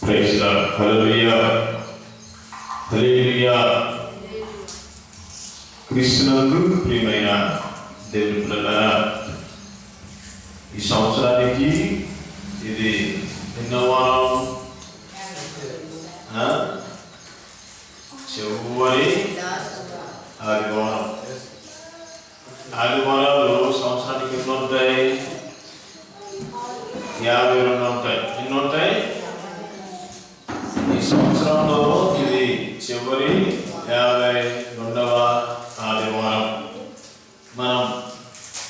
Praise lord. హల్లెలూయా, హల్లెలూయా. క్రీస్తునందు ప్రియమైన దేవుని పిల్లలారా, ఈ సంవత్సరానికి ఇది ఎన్నో వారం? చివరి ఆదివారం. ఆదివారాలు సంవత్సరానికి ఎన్ని ఉంటాయి? 52 ఉంటాయి. ఎన్ని ఉంటాయి? ఈ సంవత్సరంలో ఇది చివరి 52వ ఆదివారం. మనం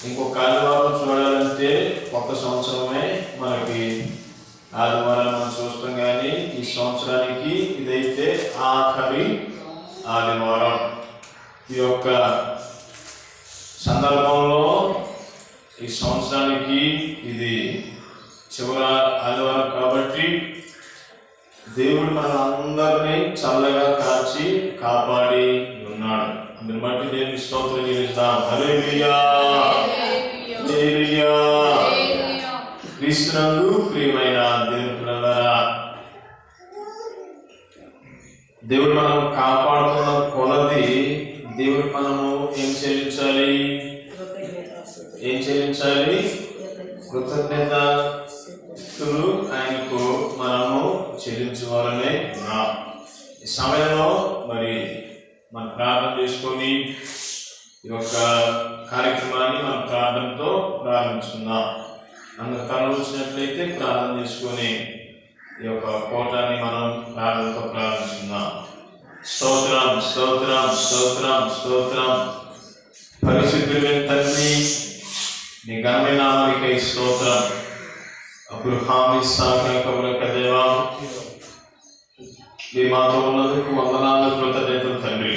ఇంకొక ఆదివారం చూడాలంటే కొత్త సంవత్సరమే మనకి ఆదివారం మనం చూస్తాం, కానీ ఈ సంవత్సరానికి ఇదైతే ఆఖరి ఆదివారం. ఈ యొక్క సందర్భంలో ఈ సంవత్సరానికి ఇది చివరి ఆదివారం కాబట్టి దేవుడు మన అందరినీ చల్లగా కాచి కాపాడి ఉన్నాడు. అందుని బట్టి దేవుని స్తోత్రం చెల్లిస్తాం. హల్లెలూయా, హల్లెలూయా. క్రీస్తునందు ప్రియమైన దేవుని పిల్లలారా, దేవుడు మనం కాపాడుతున్న కొలది దేవుడు మనము ఏం చెల్లించాలి? కృతజ్ఞతలు ఆయనకు మనము చెల్లించవాలనే ఉన్నాం. ఈ సమయంలో మరి మనం ప్రార్థన చేసుకొని ఈ యొక్క కార్యక్రమాన్ని మనం ప్రార్థనతో ప్రారంభించుకుందాం. అందుకు తలవచ్చినట్లయితే ప్రార్థన చేసుకొని ఈ యొక్క కోటాన్ని మనం ప్రార్థనతో ప్రారంభించుకుందాం. స్తోత్రం, స్తోత్రం, స్తోత్రం, స్తోత్రం. పరిశుద్ధుడైన తండ్రి, నీ ఘనమైన నామమునకై స్తోత్రం. అబ్రహాము, ఇస్సాకు, యాకోబుల దేవా, మీ మాతో ఉన్నందుకు వందనాలు, కృతజ్ఞతలు తండ్రి.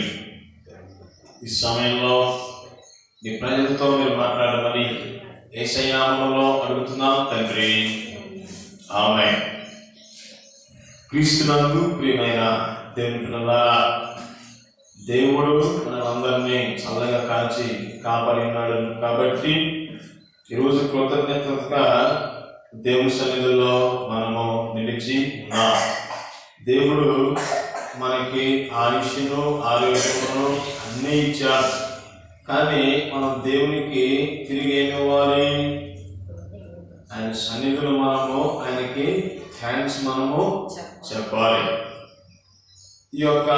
ఈ సమయంలో నీ ప్రజలతో మీరు మాట్లాడమని యేసయ్య నామములో అడుగుతున్నాం తండ్రి, ఆమేన్. క్రీస్తునందు ప్రియమైన దేవుని పిల్లలారా, దేవుడు మనందరినీ చల్లగా కాచి కాపాడి ఉన్నాడు కాబట్టి ఈరోజు కృతజ్ఞతగా దేవుని సన్నిధిలో మనము నిలిచి ఉన్నాం. దేవుడు మనకి ఆయుష్ను, ఆరోగ్యమును అన్నీ ఇచ్చాడు. కానీ మనం దేవునికి తిరిగి ఏమి ఇవ్వాలి? ఆయన సన్నిధిలో మనము ఆయనకి థ్యాంక్స్ మనము చెప్పాలి. ఈ యొక్క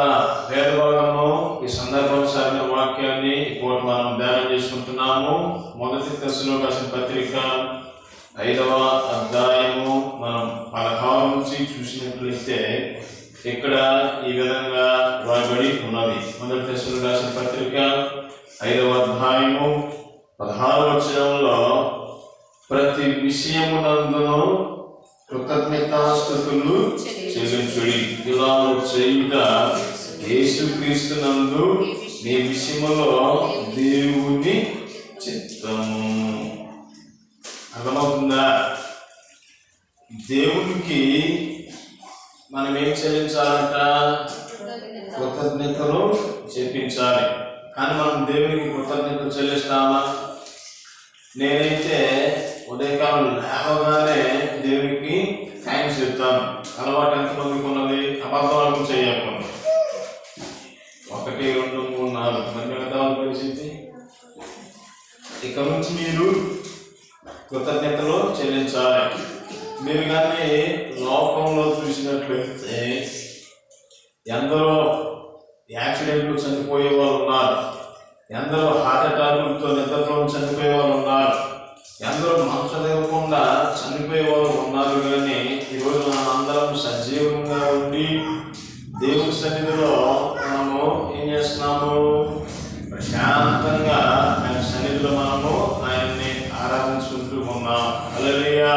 వేద భాగము, ఈ సందర్భానుసారమైన వాక్యాన్ని ఇప్పుడు మనం ధ్యానం చేసుకుంటున్నాము. మొదటి దశలోకి రాసిన పత్రిక 5వ అధ్యాయము మనం 16 నుంచి చూసినట్లయితే ఇక్కడ ఈ విధంగా రాయబడి ఉన్నది. మొదటి దశలోకి రాసిన పత్రిక 5వ అధ్యాయము 16వ వచనంలో, ప్రతి విషయమునందును కృతజ్ఞతాస్తుతులు చెల్లించుడి, ఇలాగ చేయుట యేసుక్రీస్తునందు మీ విషయములో దేవుని చిత్తము. అర్థమవుతుందా? దేవునికి మనం ఏం చెల్లించాలంట? కృతజ్ఞతలు చెల్లించాలి. కానీ మనం దేవునికి కృతజ్ఞతలు చెల్లిస్తామా? నేనైతే ఉదయకాలం లేవగానే దేవునికి థ్యాంక్స్ చెప్తాను. అలవాటు ఎంతమందికి ఉన్నది? అబద్ధాలకు చేయకుండా 1, 2, 3, 4 మంది మిగతావాళ్ళ పరిస్థితి. ఇక నుంచి మీరు కృతజ్ఞతలు చెల్లించాలి. మీరు కానీ లోకంలో చూసినట్లయితే ఎందరో యాక్సిడెంట్లు చనిపోయే వాళ్ళు ఉన్నారు, ఎందరో హార్ట్ అటాకులతో నిద్రలో చనిపోయే వాళ్ళు ఉన్నారు, ఎందరో మనసు లేకుండా చనిపోయే వాళ్ళు ఉన్నారు. కానీ ఈరోజు మనం అందరం సజీవంగా ఉండి దేవుని సన్నిధిలో మనము ఏం చేస్తున్నాము? ప్రశాంతంగా ఆయన సన్నిధిలో మనము ఆయన్ని ఆరాధించుకుంటూ ఉన్నాం. హల్లెలూయా.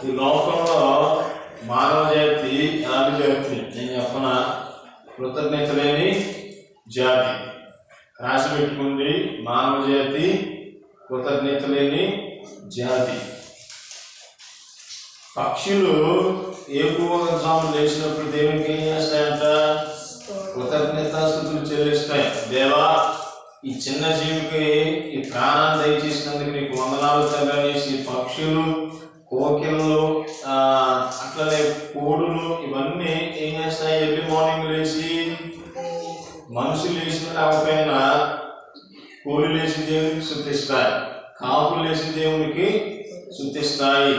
ఈ లోకంలో మానవ జాతి ఎలాంటి జాతి? నేను చెప్పన, కృతజ్ఞత లేని జాతి. రాసి పెట్టుకుంది, మానవ జాతి కృతజ్ఞత లేని జాతి. పక్షులు ఏకువజాము లేచినప్పుడు దేవునికి ఏం చేస్తాయంట? కృతజ్ఞతాస్తుతులు చెల్లిస్తాయి. దేవా, ఈ చిన్న జీవికి ఈ ప్రాణాన్ని దయచేసినందుకు నీకు వందనాలు తండ్రి అనేసి పక్షులు, కోకిలలు అట్లనే కోడులు ఇవన్నీ ఏం చేస్తాయి? ఎర్లీ మార్నింగ్ లేచి, మనుషులు లేచిన లేకపోయినా కోడి లేచి దేవునికి శుద్ధిస్తాయి, కాకులు లేచి దేవునికి శుద్ధిస్తాయి,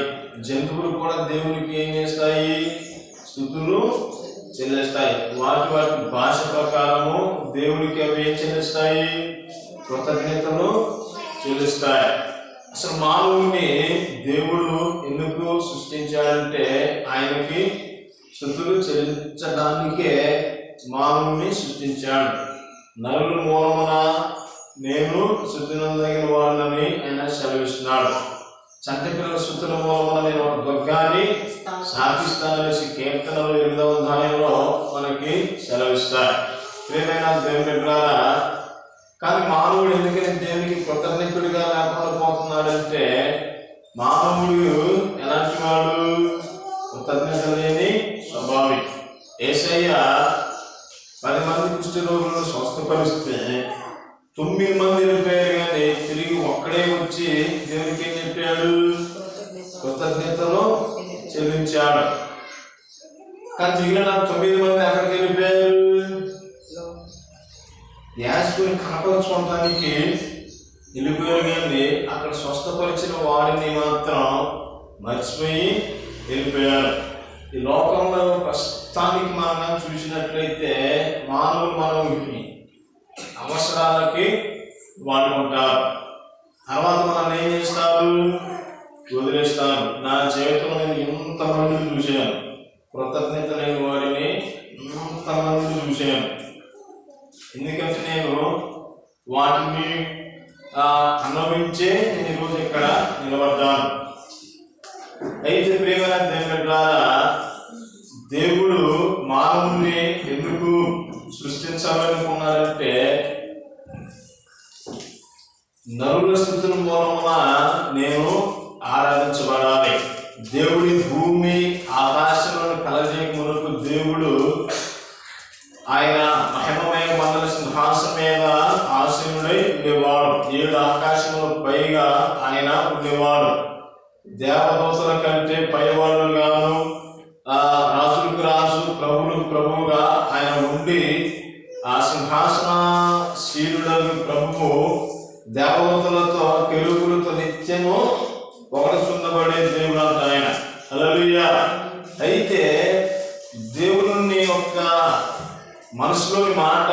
జంతువులు కూడా దేవునికి ఏం చేస్తాయి? స్తుతులు చెల్లిస్తాయి. వాటి వాటి భాష ప్రకారము దేవునికి అవి ఏం చెల్లిస్తాయి? కృతజ్ఞతలు చెల్లిస్తాయి. అసలు మానవుని దేవుడు ఎందుకు సృష్టించాడంటే ఆయనకి స్తుతులు చెల్లించడానికే మానవుని సృష్టించాడు. నరుల మూలమున నేను స్తుతినందగిన వాడిని ఆయన సెలవిస్తున్నాడు. చంటి పిల్లల స్తుతుల మూలమున నేను ఒక దుర్గాన్ని స్థాపిస్తాననేసి కీర్తనలు 8వ అధ్యాయంలో మనకి సెలవిస్తాడు. ప్రియమైన దేవుని బిడ్డలారా, కానీ మానవుడు ఎందుకని దేవునికి కృతజ్ఞతుడిగా లేకుండా పోతున్నాడంటే మానవుడు ఎలాంటి వాడు? కృతజ్ఞత లేని స్వభావి. యేసయ్య 10 మంది కుష్టి రోగులను స్వస్థపరిస్తే 9 మంది వెళ్ళిపోయారు, కానీ తిరిగి ఒక్కడే వచ్చి దేవునికి ఏం చెప్పాడు? కృతజ్ఞతలు చెల్లించాడు. కానీ మిగిలిన 9 మంది ఎక్కడికి వెళ్ళిపోయారు? యాజకుని కనపరుచుకోవడానికి వెళ్ళిపోయారు, కానీ అక్కడ స్వస్థపరిచిన వాడిని మాత్రం మర్చిపోయి వెళ్ళిపోయారు. ఈ లోకంలో ప్రస్తుతానికి మనం చూసినట్లయితే మానవులు మనవుడికి అవసరాలకి వాడుకుంటారు, తర్వాత మనం ఏం చేస్తారు? వదిలేస్తారు. నా జీవితంలో నేను ఎంతమందిని చూశాను, కృతజ్ఞత లేని వాడిని ఎంతమందిని చూశాను. ఎందుకంటే నేను వాటిని అనుభవించే నేను ఈరోజు ఇక్కడ నిలబడ్డాను. అయితే ప్రియమైన దేవుని ద్వారా దేవుడు మానవుని ఎందుకు సృష్టించాలనుకున్నారంటే నరుల స్థుతుల మూలమున నేను ఆరాధించబడాలి. దేవుడి భూమి ఆకాశములను కలజేయ మునుపు దేవుడు ఆయన మహిమమయ మండల సింహాసనం మీద ఆసీనుడై ఉండేవాడు. 7 ఆకాశముల పైగా ఆయన ఉండేవాడు. దేవదూతల కంటే పైవాడు గాను, రాజులకు రాజు, ప్రభువులకు ప్రభువుగా ఆయన ఉండి ఆ సింహాసన శీలుడగు ప్రభువు దేవదూతలతో కెరూబులతో నిత్యము పొగడచుండబడే దేవుడు అంట ఆయన. హల్లెలూయా. అయితే దేవుని యొక్క మనసులోని మాట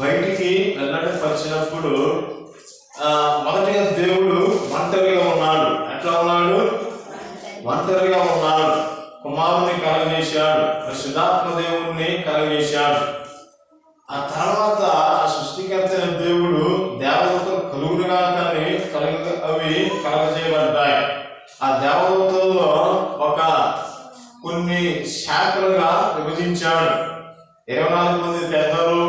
బయటికి వెల్లడిపరిచినప్పుడు మొదటిగా దేవుడు ఒంటరిగా ఉన్నాడు. ఎట్లా ఉన్నాడు? ఒంటరిగా ఉన్నాడు. కుమారుని కలగజేశాడు, పరిశుద్ధాత్మ దేవుణ్ణి కలగజేశాడు. ఆ తర్వాత ఆ సృష్టికర్త దేవుడు దేవదూతలు కలుగురుగా కానీ అవి కలగజేయబడ్డాయి. ఆ దేవదూతల్లో కొన్ని శాఖలుగా విభజించాడు. 24 మంది పెద్దలు,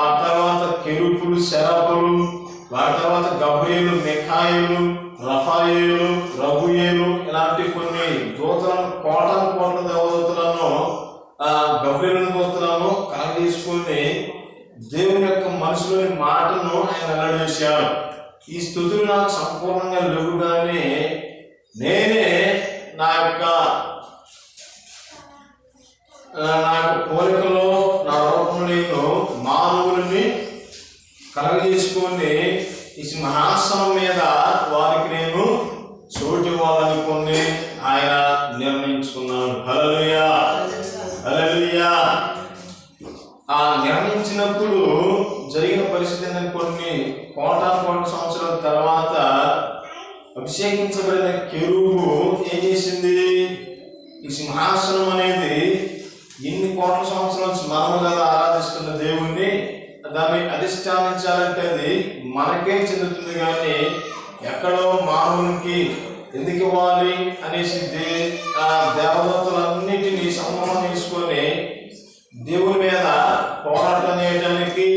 ఆ తర్వాత కెరూబులు, సెరాపులు, వాటి తర్వాత గబ్రియేలు, మిఖాయిలు, రఫాయేలు, రఘుయేలు ఇలాంటి కొన్ని దూతలను కోట్ల దేవదూతలను గబ్రియేలు దూతలను కలగజేసుకుని దేవుని యొక్క మనసులోని మాటను ఆయన వెల్లడిచేశాడు. ఈ స్తుతులు నాకు సంపూర్ణంగా లేవు, కానీ నేనే నా యొక్క కోరికలో నా రూపంలో నేను మానవులని కలగజేసుకొని ఈ సింహాసనం మీద వారికి నేను చోటు ఇవ్వాలనుకుని ఆయన నిర్ణయించుకున్నాడు. హల్లెలూయా, హల్లెలూయా. ఆ నిర్ణయించినప్పుడు జరిగిన పరిస్థితి ఏంటంటే కొన్ని కోట్ల సంవత్సరాల తర్వాత అభిషేకించబడిన కెరూబు ఏం చేసింది? ఈ సింహాసనం అనేది ఎన్ని కోట్ల సంవత్సరాల మనము కదా ఆరాధిస్తున్న దేవుణ్ణి, దాన్ని అధిష్టానించాలంటే అది మనకే చెందుతుంది, కానీ ఎక్కడో మానవునికి ఎందుకు ఇవ్వాలి అనేసి ఆ దేవదూతలన్నిటినీ సమూహం తీసుకొని దేవుని మీద పోరాటం చేయడానికి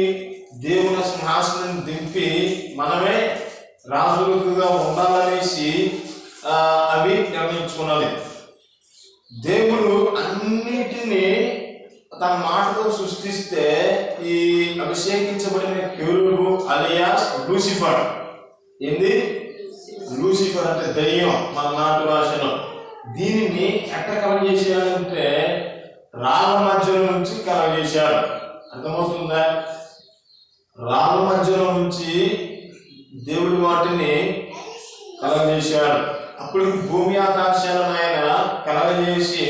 దేవుని సింహాసనం దింపి మనమే రాజులుగా ఉండాలనేసి అవి నిర్ణయించుకున్నది. దేవుడు అన్నిటినీ తన మాటతో సృష్టిస్తే ఈ అభిషేకించబడిన కెరూబు అలియాస్ లూసిఫర్. ఏంది? లూసిఫర్ అంటే దయ్యం మన నాటు భాషలో. దీనిని ఎక్కడ కలగజేసాడంటే రాళ్ళ మధ్యలో నుంచి కలగజేశాడు. అర్థమవుతుందా? రాళ్ళ మధ్యలో నుంచి దేవుడు వాటిని కలగజేశాడు. అప్పుడు భూమి ఆకాశాలను ఆయన కలగజేసి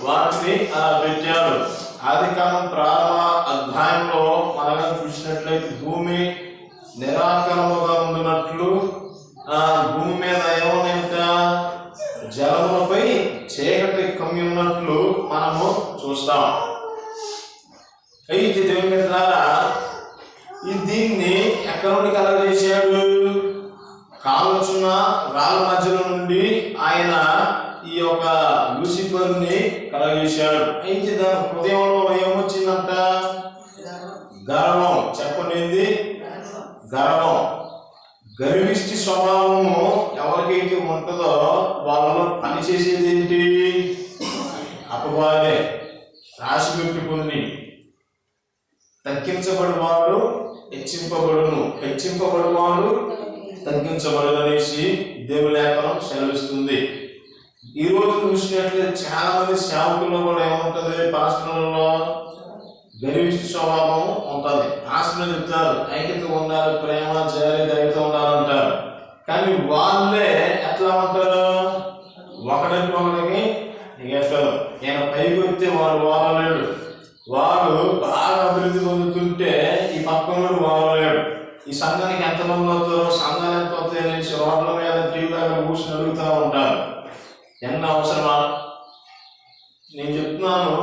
వాటిని అలా పెట్టాడు. ఆదికాండం ప్రారంభ అధ్యాయంలో మనం చూసినట్లయితే భూమి నిరాకారముగా ఉండినట్లు భూమి మీద ఏమోనంట జలములపై చీకటి కమ్మి ఉన్నట్లు మనము చూస్తాం. అయితే దేవుని ద్వారా దీన్ని ఎక్కడి నుండి కలగజేశాడు? కావలసిన రాళ్ళ మధ్యలో నుండి ఆయన ఈ యొక్క లూసిఫర్ని కలగజేశాడు. అయితే దాని హృదయంలో ఏమొచ్చిందంట? గర్వం. చెప్పండి, గర్వం. గర్విష్టి స్వభావము ఎవరికైతే ఉంటుందో వాళ్ళలో పనిచేసేది ఏంటి? అపవాదే. రాసి పెట్టుకుని తగ్గించబడివాడు హెచ్చింపబడును, హెచ్చింపబడివాడు తగ్గించబడు అనేసి దేవుని లేఖనం సెలవిస్తుంది. ఈ రోజు చూసినట్లయితే చాలా మంది సేవకుల్లో కూడా ఏముంటది? పాస్టర్లలో గర్విష్టి స్వభావం ఉంటుంది. పాస్టర్లు చెప్తారు ఐక్యత ఉండాలి, ప్రేమ జాలి దయతో ఉండాలంటారు. కానీ వాళ్ళే ఎట్లా ఉంటారు? ఒకరికి ఒకరికి ఎట్టారు. ఈయన పైకి వస్తే వాడు వాడలేడు, వాడు బాగా అభివృద్ధి పొందుతుంటే ఈ పక్కన వాడలేడు. ఈ సంఘానికి ఎంతమంది అవుతారో, సంఘాలు ఎంత అవుతాయి అనేసి రోడ్ల మీద టీవీ దగ్గర కూర్చొని అడుగుతూ ఉంటారు. ఎన్న అవసరమా? నేను చెప్తున్నాను,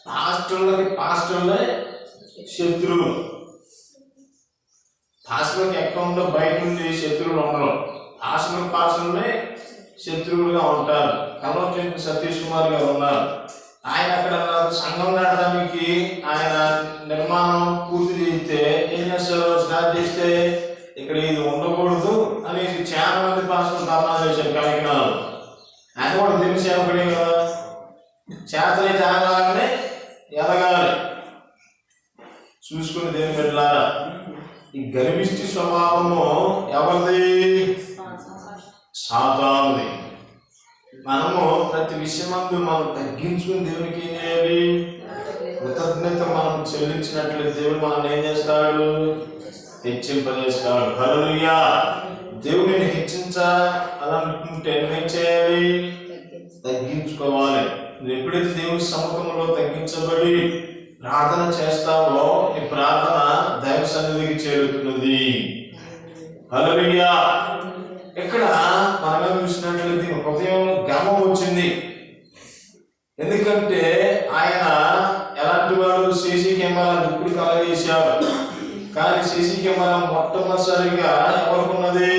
పాస్టర్లే శత్రువులు. పాస్టర్లకి ఎక్కడ ఉండో బయట నుండి శత్రువులు ఉండరు. పాస్టర్లే శత్రువులుగా ఉంటారు. కల్వకుంట్ల సతీష్ కుమార్ గారు ఉన్నారు. ఆయన అక్కడ సంఘం నాటడానికి ఆయన నిర్మాణం పూర్తి చేస్తే ఏం చేస్తారు? స్టార్ట్ చేస్తే ఇక్కడ ఇది ఉండకూడదు అనేసి చాలా మంది పాస్టర్లు ధర్నా చేశారు కార్యక్రమాలు. ఆయన కూడా తెలిసి సేవకుడే కదా, చేతనైతే ఆగానే ఎదగాలి. చూసుకుని దేని పెట్టారా? ఈ గర్విష్టి స్వభావము ఎవరిది? సాతానుది. మనము ప్రతి విషయమందు మనం తగ్గించుకుని దేవునికి ఏం చేయాలి? కృతజ్ఞత మనం చెల్లించినట్లయితే దేవుడు మనం ఏం చేస్తాడు? హెచ్చింపజేస్తాడు. హల్లెలూయా. దేవుడిని హెచ్చించాలనుకుంటే ఏం చేయాలి? తగ్గించుకోవాలి. నువ్వు ఎప్పుడైతే దేవుని సముఖంలో తగ్గించబడి ప్రార్థన చేస్తావో నీ ప్రార్థన దైవ సన్నిధికి చేరుతున్నది. హల్లెలూయా. ఇక్కడ మనగా చూసినట్లయితే హృదయంలో గర్వం వచ్చింది. ఎందుకంటే ఆయన ఎలాంటి వాడు? సీసీ కెమెరా ఇప్పుడు కలగజేశాడు. కానీ సీసీ కెమెరా మొట్టమొదటిసారిగా ఎవరికి ఉన్నది?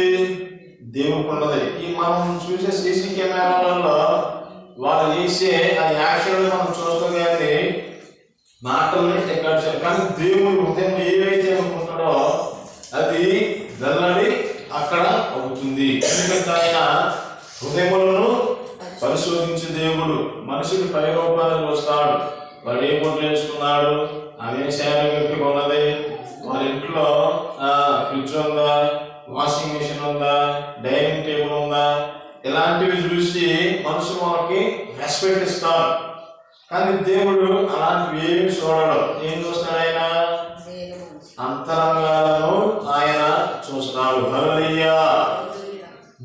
దేవునికి ఉన్నది. ఈ మనం చూసే సీసీ కెమెరాలలో వాళ్ళు చేసే ఆ యాక్షన్ మనం చూస్తాం, కానీ మాటల్ని రికార్డ్ చేయాలి. కానీ దేవుడు హృదయం ఏవైతే అనుకుంటాడో అది వెల్లడి అక్కడ అవుతుంది. ఎందుకంటే ఆయన హృదయములను పరిశోధించే దేవుడు. మనుషులు పై రూపాలను వస్తాడు. వాడు ఏ బొట్లు వేసుకున్నాడు, అవే శారీ పెట్టుకున్నది, వాళ్ళ ఇంట్లో ఫ్రిడ్జ్ ఉందా, వాషింగ్ మిషన్ ఉందా, డైనింగ్ టేబుల్ ఉందా, ఇలాంటివి చూసి మనుషులు మనకి రెస్పెక్ట్ ఇస్తారు. కానీ దేవుడు అలాంటివి ఏమి చూడడు. ఏం చూస్తాడు? ఆయన అంతరంగాలను ఆయన చూస్తాడు. హల్లెలూయా.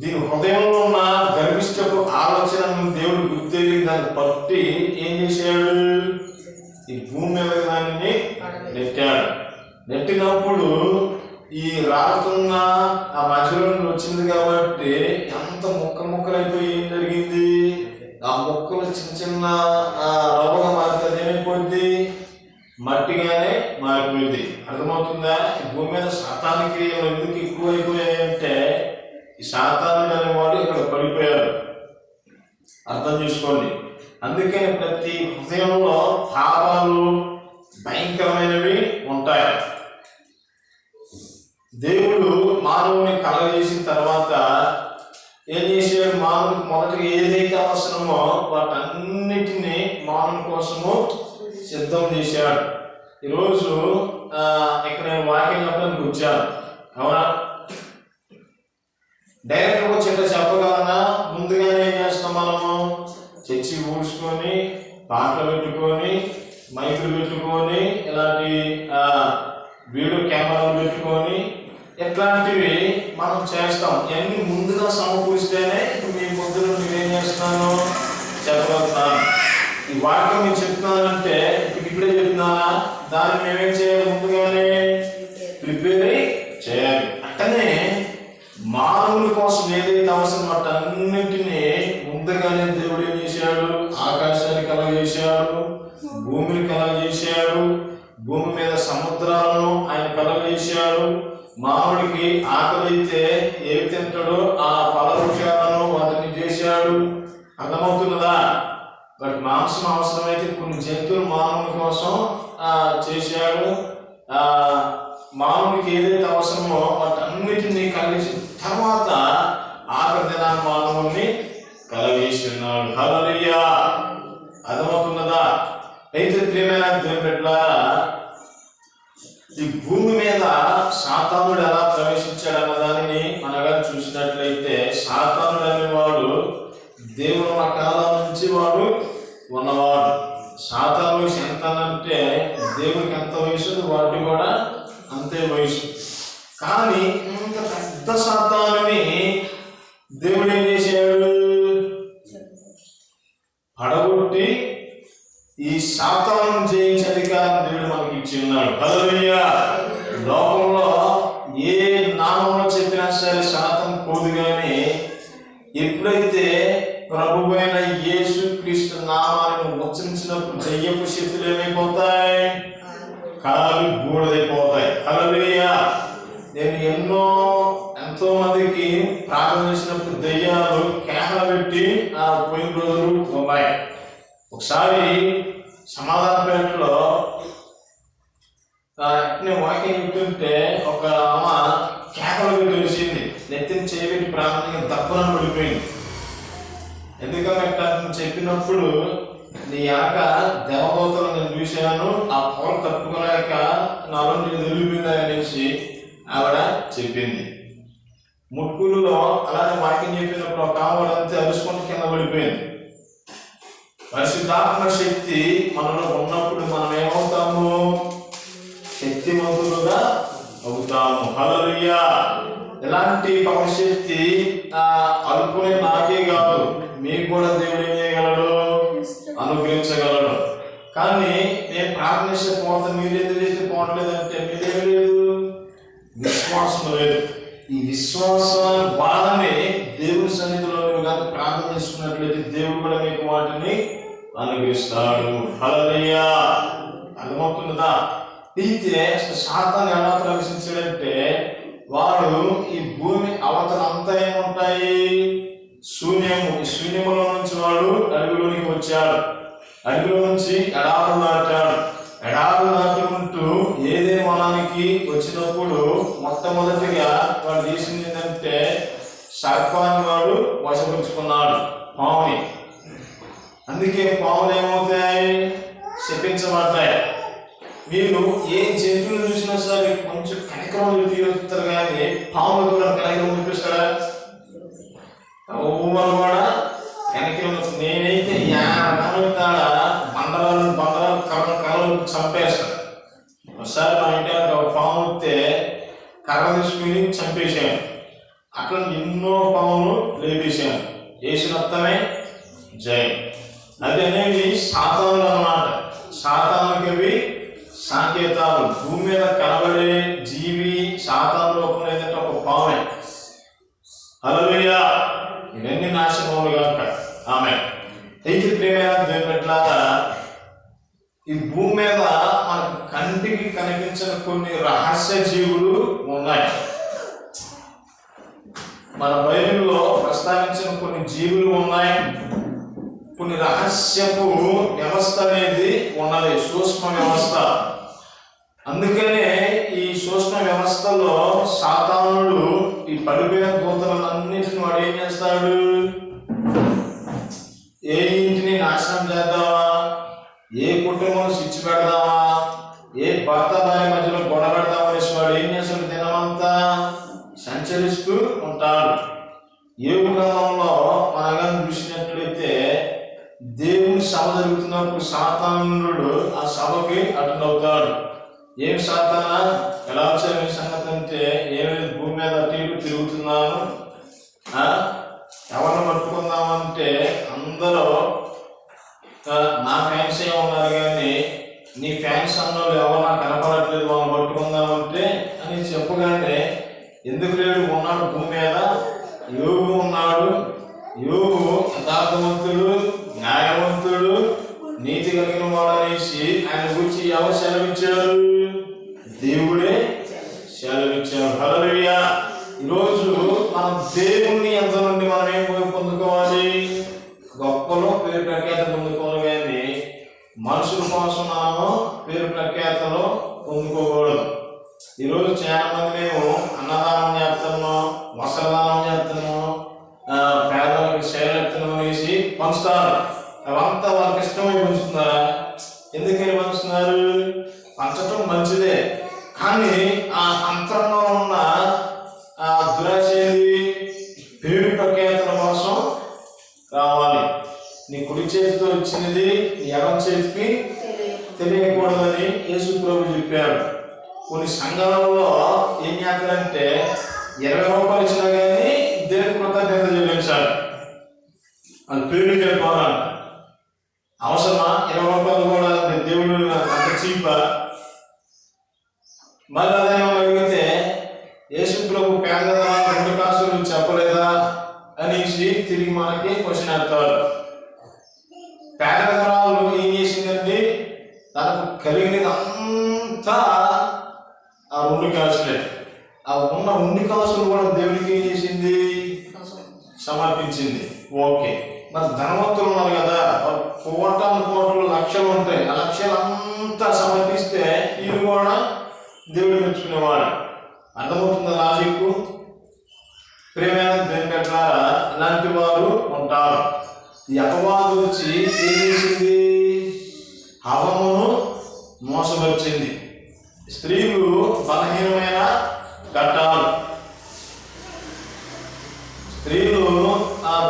దీని హృదయంలో ఉన్న గర్విష్టపు ఆలోచనను దేవుడు గుర్తెరిగి దాన్ని పట్టి ఏం చేశాడు? ఈ భూమి మీద దాన్ని నెట్టాడు. నెట్టినప్పుడు ఈ రాతున్న ఆ మధ్యలో వచ్చింది కాబట్టి ఎంత ముక్కలైపోయి ఏం జరిగింది? ఆ మొక్కలు చిన్న చిన్న రవ్వగా మారుతుంది. ఏమైపోద్ది? మట్టిగానే మారిపోయింది. అర్థమవుతుందా? భూమి మీద సాతాను క్రియలు ఎందుకు ఎక్కువైపోయాయంటే ఈ సాతానుడు అనేవాడు ఇక్కడ పడిపోయాడు. అర్థం చేసుకోండి. అందుకని ప్రతి హృదయంలో పాపాలు భయంకరమైనవి ఉంటాయి. దేవుడు మానవుని కలగజేసిన తర్వాత ఏం చేసాడు? మానవునికి మొదటిగా ఏదైతే అవసరమో వాటన్నిటినీ మానవుని కోసము సిద్ధం చేశాడు. ఈరోజు ఇక్కడ నేను వాక్యం చెప్పడానికి వచ్చాను, అవునా? డైరెక్ట్గా వచ్చి చెప్పగలనా? ముందు ముందుగానే ఏం చేస్తాం మనము? చర్చి ఊడ్చుకొని, పాటలు పెట్టుకొని, మైకులు పెట్టుకొని, ఇలాంటి వీడియో కెమెరాలు పెట్టుకొని ఇట్లాంటివి మనం చేస్తాం. ఇవన్నీ ముందుగా సమకూరిస్తేనే మీ పొద్దున మీరేం చేస్తున్నాను చెప్పగలుగుతాను. ఈ వాక్యం మీరు చెప్తున్నానంటే ఇప్పుడే చెప్తున్నానా? దాన్ని మేమేం చేయాలి? ముందుగానే ప్రిపేర్ చేయాలి. అట్టనే మానవుల కోసం ఏదైతే అవసరం అన్నింటినీ ముందుగానే దేవుడు ఏం చేశాడు? ఆకాశాన్ని కలగజేశాడు, భూమిని కలగజేశాడు, భూమి మీద సముద్రాలను ఆయన కలగజేశాడు. మానవుడికి ఆకలి అయితే ఏవి తింటాడో ఆ ఫల వృక్షాలను వాటిని చేశాడు. అర్థమవుతున్నదా? బట్ మాంసం అవసరమైతే కొన్ని జంతువులు మానవుని కోసం చేశాడు. మానవుడికి ఏదైతే అవసరమో వాటన్నిటినీ కలిగించిన తర్వాత ఆఖరి దినాన్ని మానవుడిని కలిగేసి ఉన్నాడు. హల్లెలూయా! అర్థమవుతున్నదా? అయితే ప్రియమైన దేవుని బిడ్డలారా, ఈ భూమి మీద సాతానుడు ఎలా ప్రవేశించాడన్న దానిని మనగా చూసినట్లయితే, సాతానుడు అనేవాడు దేవుని కాలం నుంచి వాడు ఉన్నవాడు. సాతాను వయసు ఎంత అంటే దేవునికి ఎంత వయసు వాడికి కూడా అంతే వయసు. కానీ ఇంత పెద్ద సాతానుని దేవుడు ఏం చేశాడు? పడగొట్టి ఈ సాతాను జయించే అధికారం దేవుడు మనకి ఇచ్చి ఉన్నాడు. హల్లెలూయా! లోకంలో ఏ నామంలో చెప్పినా సరే సాతాను పోదు. కానీ ఎప్పుడైతే ప్రభువైన యేసు క్రీస్తు నామాన్ని ఉచ్చరించినప్పుడు దయ్యపు శక్తులు ఏమైపోతాయి? కాలు బూడిదైపోతాయి. హల్లెలూయా! నేను ఎంతో మందికి ప్రార్థన చేసినప్పుడు దయ్యాలు కేకలు పెట్టి పోయిన రోజులు ఉన్నాయి. ఒకసారి సమాధానపేటలో వాక్యం చెప్తుంటే ఒక అమ్మ కేకలు పెట్టి తెలిసింది. నెత్తిని చేయబెట్టి ప్రార్థన దప్పలను పడిపోయింది. ఎందుకంటే చెప్పినప్పుడు నీ యాక దేవదూతలు నేను చూశాను, ఆ పొర తప్పుకోలేక నాలో నేను నిలిపింది అనేసి ఆవిడ చెప్పింది. ముట్టుకుల్లో అలానే వాక్యం చెప్పినప్పుడు ఒక ఆవిడంతే అరుసుకుంటూ కింద పడిపోయింది. పరిశుద్ధాత్మ శక్తి మనలో ఉన్నప్పుడు మనం ఏమవుతాము? శక్తివంతులుగా అవుతాము. హల్లెలూయా! ఎలాంటి పవశక్తి అనుకునే నాకే కాదు, మీకు కూడా దేవుడు ఏం చేయగలడు? అనుగ్రహించగలడు. కానీ నేను ప్రార్థించే పోత మీరు ఎందుకు చేస్తే పోవట్లేదంటే మీరేం లేదు, విశ్వాసం లేదు. ఈ విశ్వాసం వాళ్ళని దేవుని సన్నిధిలో కానీ ప్రార్థన చేసుకున్నట్లయితే దేవుడు కూడా మీకు వాటిని అనుగ్రహిస్తాడు. హల్లెలూయా! అర్థమవుతున్నదా? అయితే సాతాను ఎలా ప్రవేశించాడంటే వాడు ఈ భూమి అవతల అంతా ఏముంటాయి? శూన్యము. ఈ శూన్యములో నుంచి వాడు అడవిలోనికి వచ్చాడు. అడవిలో నుంచి ఎడారులు దాటాడు. ఎడారులు దాటుకుంటూ ఏదేని వనానికి వచ్చినప్పుడు మొట్టమొదటిగా వాడు చేసింది ఏంటంటే సర్పాన్ని వాడు వశపరుచుకున్నాడు, పావుని. అందుకే పావులు ఏమవుతాయి? శపించబడతాయి. మీరు ఏ జంతువులు చూసినా సరే కొంచెం కనికరం చూపిస్తారు, కానీ పాములు కూడా కనికరం చూపిస్తాడా? ఊమలు కూడా కనికరం. నేనైతే బండరాలు కర్రలు చంపేస్తాను. ఒకసారి మా ఇంటి ఒక పాము వస్తే కర్ర తీసుకుని చంపేశాను. అట్లా ఎన్నో పాములు లేపేశాను. యేసురక్తమే జయం. అది అనేవి సాతానులు అన్నమాట. సాతానులకి అవి సంకేతాలు. భూమి మీద కనబడే జీవి సాతాను రూపంలో ఏంటంటే ఒక పామే. హల్లెలూయా! ఇవన్నీ నాశనములు కనుక ఆమె. అయితే ప్రియమైన దేవుని బిడ్డలారా, ఈ భూమి మీద మనకు కంటికి కనిపించిన కొన్ని రహస్య జీవులు ఉన్నాయి. మన బైబిల్లో ప్రస్తావించిన కొన్ని జీవులు ఉన్నాయి. కొన్ని రహస్యపు వ్యవస్థ అనేది ఉన్నది, సూక్ష్మ వ్యవస్థ. అందుకనే ఈ సూక్ష్మ వ్యవస్థలో సాతానుడు ఈ పడిపోయిన దూతలన్నింటిని వాడు ఏం చేస్తాడు? ఏ ఇంటిని నాశనం చేద్దామా, ఏ కుటుంబం స్విచ్ పెడదామా, ఏ భర్త భార్య మధ్యలో గొడవ పెడదామనేసి వాడు ఏం చేస్తాడు? దినమంతా సంచరిస్తూ ఉంటాడు. యోబు గ్రంథంలో మనగా దేవుని సభ జరుగుతున్నప్పుడు సాతానుడు ఆ సభకి అటెండ్ అవుతాడు. ఏం సాతానా, ఎలా వచ్చావు ఈ సంగతి అంటే, ఏమి భూమి మీద అటు ఇటు తిరుగుతున్నాను, ఎవరిని పట్టుకుందామంటే అందరూ నా ఫ్యాన్స్ ఉన్నారు కానీ నీ ఫ్యాన్స్ అన్నోళ్ళు ఎవరు నాకు కనపడట్లేదు, వాళ్ళని పట్టుకుందామంటే అని చెప్పగానే, ఎందుకు లేడు, ఉన్నాడు భూమి మీద, యోగు ఉన్నాడు, యోగు యథార్థవంతుడు, న్యాయవంతుడు, నీతి కలిగిన వాడు అనేసి ఆయన గురించి ఎవరు సెలవిచ్చారు? దేవుడే సెలవిచ్చారు. హల్లెలూయా. ఈరోజు మనం దేవుని ఎంత నుండి మనం ఏం పొందుకోవాలి? గొప్పలో పేరు ప్రఖ్యాత పొందుకోవాలి కానీ మనుషుల కోసం మనము పేరు ప్రఖ్యాతలో పొందుకోకూడదు. ఈరోజు చాలా మంది మేము అన్నదానం చేస్తున్నాం, వస్త్రదానం చేస్తున్నాం, పేదలకు శైలెత్తనం వేసి పంచుతారు. అవంతా వాళ్ళకి ఇష్టమై పంచుతున్నారా? ఎందుకని పంచుతున్నారు? పంచటం మంచిదే, కానీ ఆ అంతరంలో ఉన్న ఆ దురాశ పేరు ప్రఖ్యాతల కోసం రావాలి. నీ కుడి చేతితో వచ్చినది నీ ఎడమ చేతికి తెలియకూడదని యేసు ప్రభు చెప్పాడు. కొన్ని సంఘాలలో ఏం చేస్తారంటే 20 రూపాయలు ఇచ్చినా కానీ దేవుని కృతజ్ఞత చెల్లించాలి, అది పేరు చెప్పాలంట. అవసరమా 20 రూపాయలు కూడా? దేవుడు అంత చీపా? మళ్ళీ అదేమో అడిగితే యేసు ప్రభు పేదవాళ్ళు 2 కాసులు చెప్పలేదా అనేసి తిరిగి మనకి క్వశ్చన్ వేస్తారు. పేదవాళ్ళు ఏం చేసిందండి? తనకు కలిగినది అంతా ఆ 2 కాసులే. ఆ ఉన్న 2 కాసులు కూడా దేవునికి ఏం చేసింది? సమర్పించింది. ఓకే, మరి ధనవంతులు ఉన్నారు కదా, కోట్లు లక్షలు ఉంటాయి, ఆ లక్షలంతా సమర్పిస్తే వీళ్ళు కూడా దేవుడు మెచ్చుకునేవాడు. అర్థమవుతుందా లాజిక్? ప్రేమైన దేవుని బిడ్డలారా, ఇలాంటి వారు ఉంటారు. ఈ అపవాదం వచ్చి ఏం చేసింది? హవమును మోసపరిచింది. స్త్రీలు బలహీనమైన ఘట్టాలు. స్త్రీలు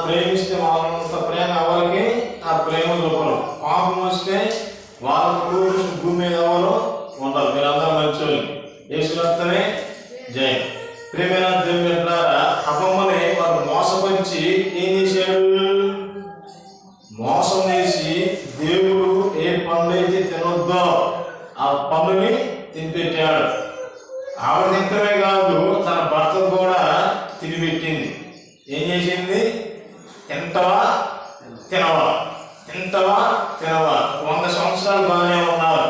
ప్రేమిస్తే వాళ్ళంత ప్రేమ ఎవరికి? ఆ ప్రేమ రూపంలో. పాపం వస్తే వాళ్ళకు భూమి మీద ఎవరు ఉండరు. మీరందరూ మంచోళ్ళు. యేసురక్తమే జై. ప్రేమైన దేవుని బిడ్డలారా, హవముని వారు మోసపరిచి ఏం చేశాడు? మోసం చేసి దేవుడు ఏ పండు అయితే తినొద్దో ఆ పండుని తినిపెట్టాడు. ఆవిడ తింటమే కాదు, తన భర్త కూడా తినిపెట్టింది. ఏం చేసింది? తింటవా తినవా, తింటవా తినవా. 100 సంవత్సరాలు బాగానే ఉన్నారు.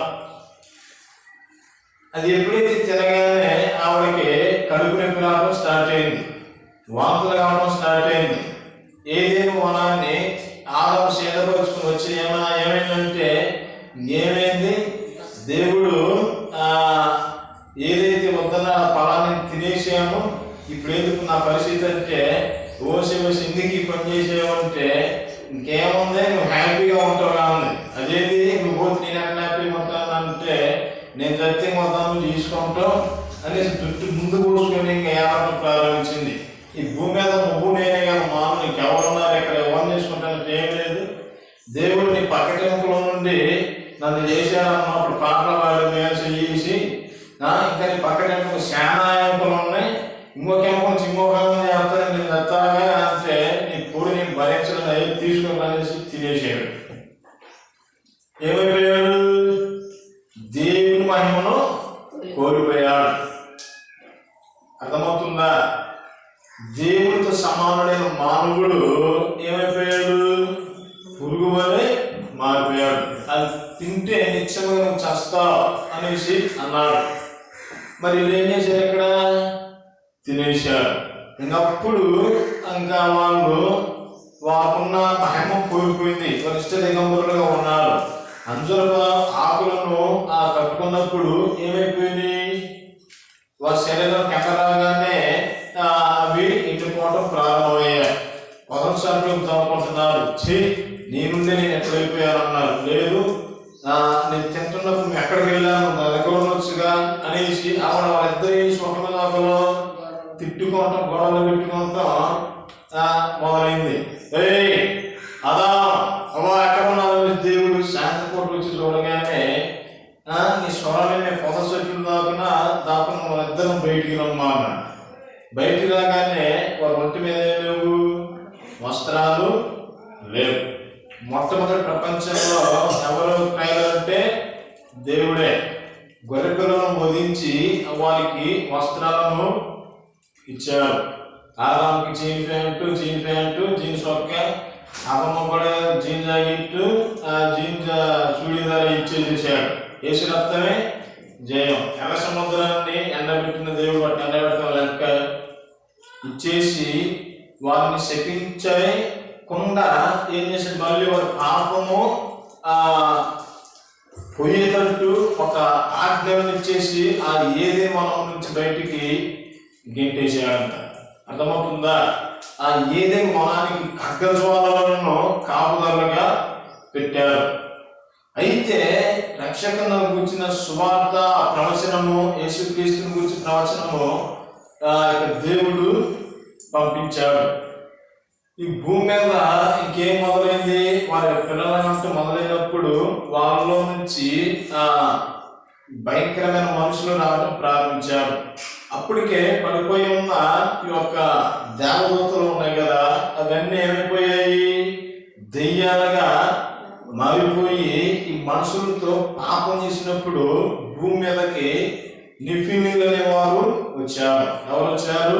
అది ఎప్పుడైతే తినగానే ఆవిడకి కడుపు నొప్పి రావడం స్టార్ట్ అయింది, వాంతులు కావడం స్టార్ట్ అయింది. ఏదేమో వనాన్ని ఆదాము సేదపరుచుకుని వచ్చి ఏమైందంటే, ఏమైంది? దేవుడు ఏదైతే వద్దన్న ఫలాన్ని తినేసాము, ఇప్పుడు ఎందుకు నా పరిస్థితి అంటే, ఓసి ఎందుకు ఈ పని చేసేవంటే, ఇంకేముంది, నువ్వు హ్యాపీగా ఉంటావుగా ఉంది. అదేంటి నువ్వు పోతే నేను ఎక్కడ హ్యాపీగా ఉంటాను అంటే, నేను సత్యం వద్దాను తీసుకుంటాం అనేసి జుట్టు ముందు కూర్చుకొని ఇంకా ఏమన్నా ప్రారంభించింది. ఈ భూమి మీద నువ్వు నేనే కదా మాను, నీకు ఎవరున్నారు ఇక్కడ, ఎవరు చేసుకుంటానంటే ఏం లేదు. దేవుడు నీ పక్కటెంపుల నుండి నన్ను చేశాడన్నప్పుడు పాటల వాళ్ళు మేము చేసి, ఇంకా నీ పక్కటెంపులు చాలా ఎంపులు ఉన్నాయి, ఇంకొక ఎంపులు ఇంకొక చేస్తాను, నేను దత్తాగా అంటే నీ పొడి నేను భరించడం అయ్యి తీసుకుని అనేసి తినేసాడు. ఏమైపోయాడు? దేవుని మహిమను కోల్పోయాడు. అర్థమవుతుందా? దేవుడితో సమానుడైన మానవుడు ఏమైపోయాడు? పురుగు వలె మారిపోయాడు. అది తింటే నిత్యంగా నువ్వు చస్తావు అనేసి అన్నాడు. మరి వీళ్ళు ఏం చేశారు? ఇక్కడ తినేశారు. ఇంకప్పుడు ఇంకా వాళ్ళకున్న మహిమ కోల్పోయింది, వరిష్ట దిగంబరులుగా ఉన్నారు. అంజుల ఆకులను కట్టుకున్నప్పుడు ఏమైపోయింది? వారి శరీరం కెక్కరాగానే అవి ఇంటిపోవటం ప్రారంభమయ్యాయి. మొదటి సరుకులు తవ్వుకుంటున్నారు. నీ నుండి నేను ఎక్కడైపోయాను అన్నారు. లేదు, నేను తింటున్నప్పుడు మేము ఎక్కడికి వెళ్ళాను, నా దగ్గర ఉండొచ్చుగా అనేసి ఆవిడ వాళ్ళిద్దరి స్వప్నలో తిట్టుకోవటం, గొడవలు పెట్టుకోవటం మొదలైంది. అదా అవ్వ బయటికి రాగానే వారి ఒంటి మీద ఏం లేవు, వస్త్రాలు లేవు. మొట్టమొదటి ప్రపంచంలో ఎవరు టైలర్ అంటే దేవుడే. గొర్రెపిల్లను వధించి వారికి వస్త్రాలను ఇచ్చాడు. ఆదాముకి జీన్ ప్యాంటు, జీన్ సొక్క, అమ్మమ్మ కూడా జీన్ జాకెట్, జీన్ చూడీదార ఇచ్చేసాడు. యేసు రక్తమే జయం. ఎర్ర సముద్రాన్ని ఎండబెట్టిన దేవుడు వాటిని ఎండబెడతాం లెక్క ఇచ్చేసి వారిని శపించకుండా ఏం చేశాడు, మళ్ళీ వారి పాపము పోయేటట్టు ఒక ఆజ్ఞను ఇచ్చేసి ఆ ఏదైనా మనం నుంచి బయటికి గెంటేసాడంట. అర్థమవుతుందా? ఆ ఏదైనా మనానికి ఖడ్గజ్వాలను కాపుదలుగా పెట్టారు. అయితే రక్షకుని గురించిన సువార్త ప్రవచనము, యేసుక్రీస్తుని గురించి ప్రవచనము దేవుడు పంపించాడు. ఈ భూమి మీద ఇంకేం మొదలైంది, వారి పిల్లలంటూ మొదలైనప్పుడు వాళ్ళలో నుంచి భయంకరమైన మనుషులు రావడం ప్రారంభించారు. అప్పటికే పడిపోయి ఉన్న ఈ యొక్క దేవదూతలు ఉన్నాయి కదా, అవన్నీ ఏమైపోయాయి, దెయ్యాలుగా మారిపోయి ఈ మనుషులతో పాపం చేసినప్పుడు భూమి మీదకి నెఫిలీలు అనేవారు వచ్చారు. ఎవరు వచ్చారు?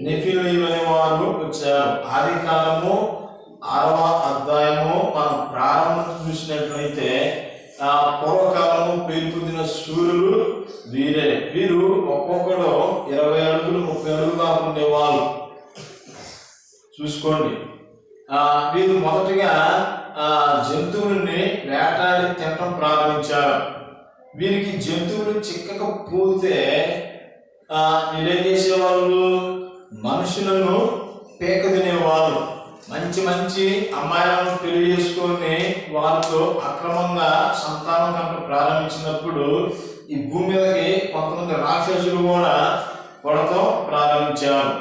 నెఫిలీలు అనేవారు వచ్చారు. ఆది కాలము 6వ అధ్యాయము మనం ప్రారంభం చూసినట్లయితే పూర్వకాలము పేరు పొందిన సూర్యులు వీరే. వీరు ఒక్కొక్కడు 20 అడుగులు 30 అడుగులు దాకా ఉండేవాళ్ళు. చూసుకోండి. వీరు మొదటిగా జంతువుల్ని వేటాడి తినడం ప్రారంభించారు. వీరికి జంతువులు చిక్కకపోతే వీరేం చేసేవాళ్ళు, మనుషులను పేక తినేవాళ్ళు. మంచి మంచి అమ్మాయిలను పెళ్లి చేసుకొని వారితో అక్రమంగా సంతానం కంటే ప్రారంభించినప్పుడు ఈ భూమి మీదకి కొంతమంది రాక్షసులు కూడా పడటం ప్రారంభించారు.